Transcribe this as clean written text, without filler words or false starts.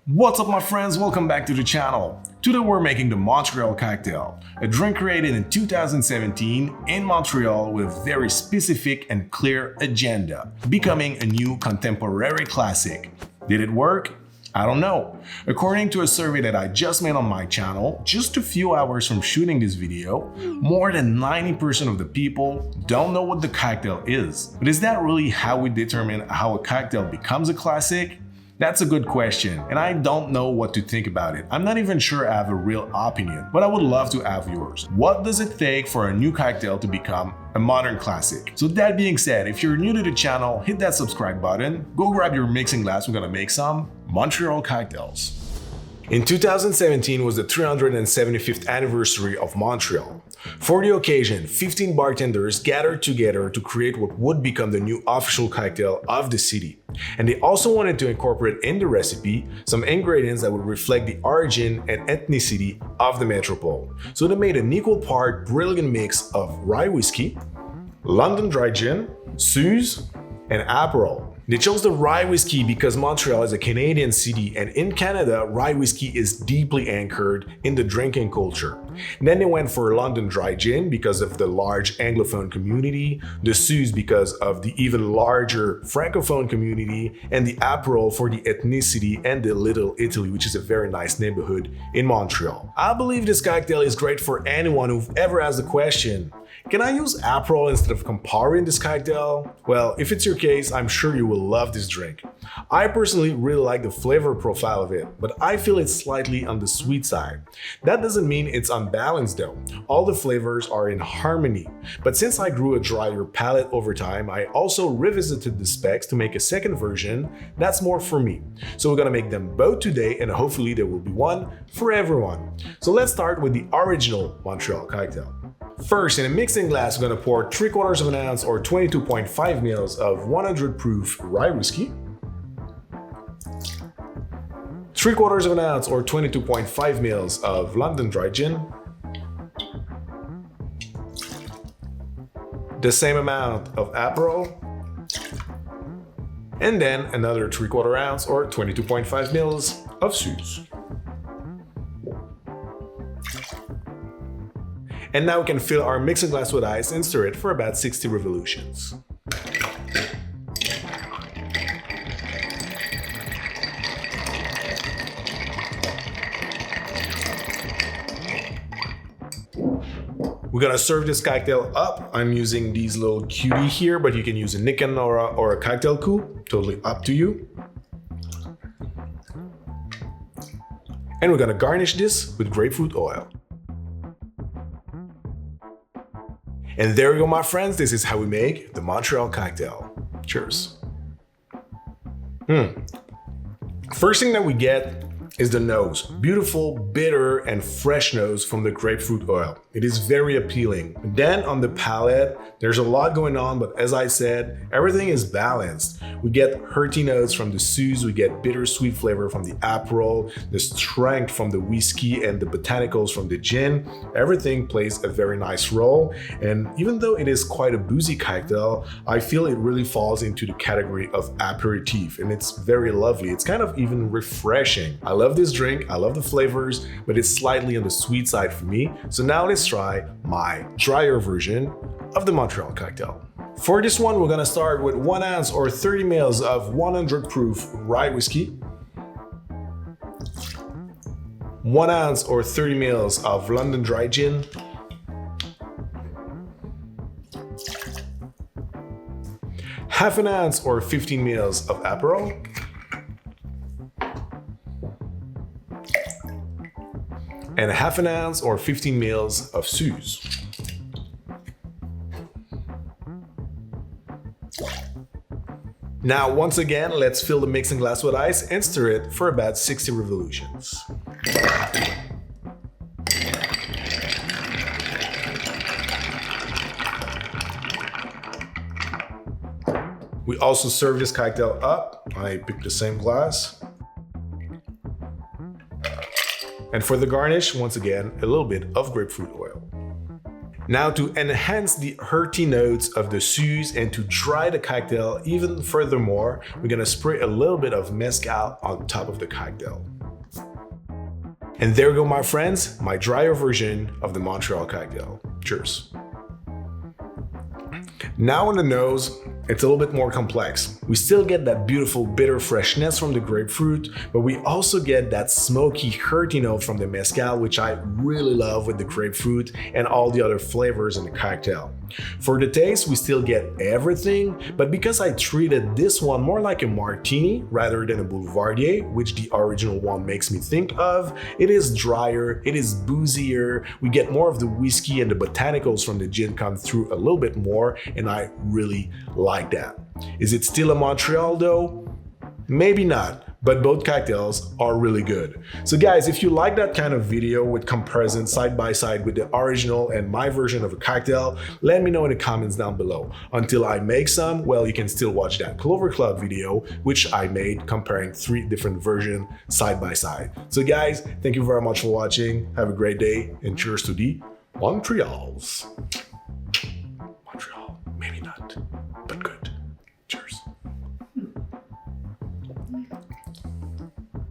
What's up my friends, welcome back to the channel. Today we're making the Montreal Cocktail, a drink created in 2017 in Montreal with a very specific and clear agenda, becoming a new contemporary classic. Did it work? I don't know. According to a survey that I just made on my channel, just a few hours from shooting this video, more than 90% of the people don't know what the cocktail is. But is that really how we determine how a cocktail becomes a classic? That's a good question, and I don't know what to think about it. I'm not even sure I have a real opinion, but I would love to have yours. What does it take for a new cocktail to become a modern classic? So that being said, if you're new to the channel, hit that subscribe button, go grab your mixing glass, we're gonna make some Montreal cocktails. In 2017 was the 375th anniversary of Montreal. For the occasion, 15 bartenders gathered together to create what would become the new official cocktail of the city. And they also wanted to incorporate in the recipe some ingredients that would reflect the origin and ethnicity of the metropole. So they made an equal part brilliant mix of rye whiskey, London dry gin, Suze, and Aperol. They chose the rye whiskey because Montreal is a Canadian city, and in Canada, rye whiskey is deeply anchored in the drinking culture. And then they went for London dry gin because of the large Anglophone community, the Suze because of the even larger Francophone community, and the Aperol for the ethnicity and the Little Italy, which is a very nice neighborhood in Montreal. I believe this cocktail is great for anyone who ever asked the question, can I use Aperol instead of Campari in this cocktail? Well, if it's your case, I'm sure you will love this drink. I personally really like the flavor profile of it, but I feel it's slightly on the sweet side. That doesn't mean it's unbalanced though. All the flavors are in harmony. But since I grew a drier palate over time, I also revisited the specs to make a second version that's more for me. So we're gonna make them both today, and hopefully there will be one for everyone. So let's start with the original Montreal cocktail. First, in a mixing glass, we're gonna pour 3/4 of an ounce or 22.5 ml of 100 proof rye whiskey, 3/4 of an ounce or 22.5 ml of London dry gin, the same amount of Aperol, and then another 3/4 ounce or 22.5 ml of Suze. And now we can fill our mixing glass with ice and stir it for about 60 revolutions. We're gonna serve this cocktail up. I'm using these little cutie here, but you can use a Nick and Nora or a cocktail coupe, totally up to you. And we're gonna garnish this with grapefruit oil. And there you go, my friends. This is how we make the Montreal cocktail. Cheers. First thing that we get is the nose. Beautiful, bitter, and fresh nose from the grapefruit oil. It is very appealing. Then on the palate, there's a lot going on, but as I said, everything is balanced. We get hearty notes from the Suze, we get bittersweet flavor from the Aperol, the strength from the whiskey, and the botanicals from the gin. Everything plays a very nice role, and even though it is quite a boozy cocktail, I feel it really falls into the category of aperitif, and it's very lovely. It's kind of even refreshing. I love this drink, I love the flavors, but it's slightly on the sweet side for me. So now let's try my drier version of the Montreal cocktail. For this one, we're gonna start with 1 ounce or 30 ml of 100 proof rye whiskey, 1 ounce or 30 ml of London dry gin, half an ounce or 15 ml of Aperol, and half an ounce or 15 ml of Suze. Now, once again, let's fill the mixing glass with ice and stir it for about 60 revolutions. We also serve this cocktail up. I picked the same glass. And for the garnish, once again, a little bit of grapefruit oil. Now to enhance the earthy notes of the Suze and to dry the cocktail even furthermore, we're gonna spray a little bit of mezcal on top of the cocktail. And there you go, my friends, my drier version of the Montreal Cocktail. Cheers. Now on the nose, it's a little bit more complex. We still get that beautiful bitter freshness from the grapefruit, but we also get that smoky, earthy note from the mezcal, which I really love with the grapefruit and all the other flavors in the cocktail. For the taste, we still get everything, but because I treated this one more like a martini rather than a boulevardier, which the original one makes me think of, it is drier, it is boozier, we get more of the whiskey and the botanicals from the gin come through a little bit more, and I really like that. Is it still a Montreal though? Maybe not, but both cocktails are really good. So guys, if you like that kind of video with comparison side by side with the original and my version of a cocktail, let me know in the comments down below. Until I make some, well, you can still watch that Clover Cloud video, which I made comparing 3 different versions side by side. So guys, thank you very much for watching. Have a great day and cheers to the Montreals. Montreal, maybe not.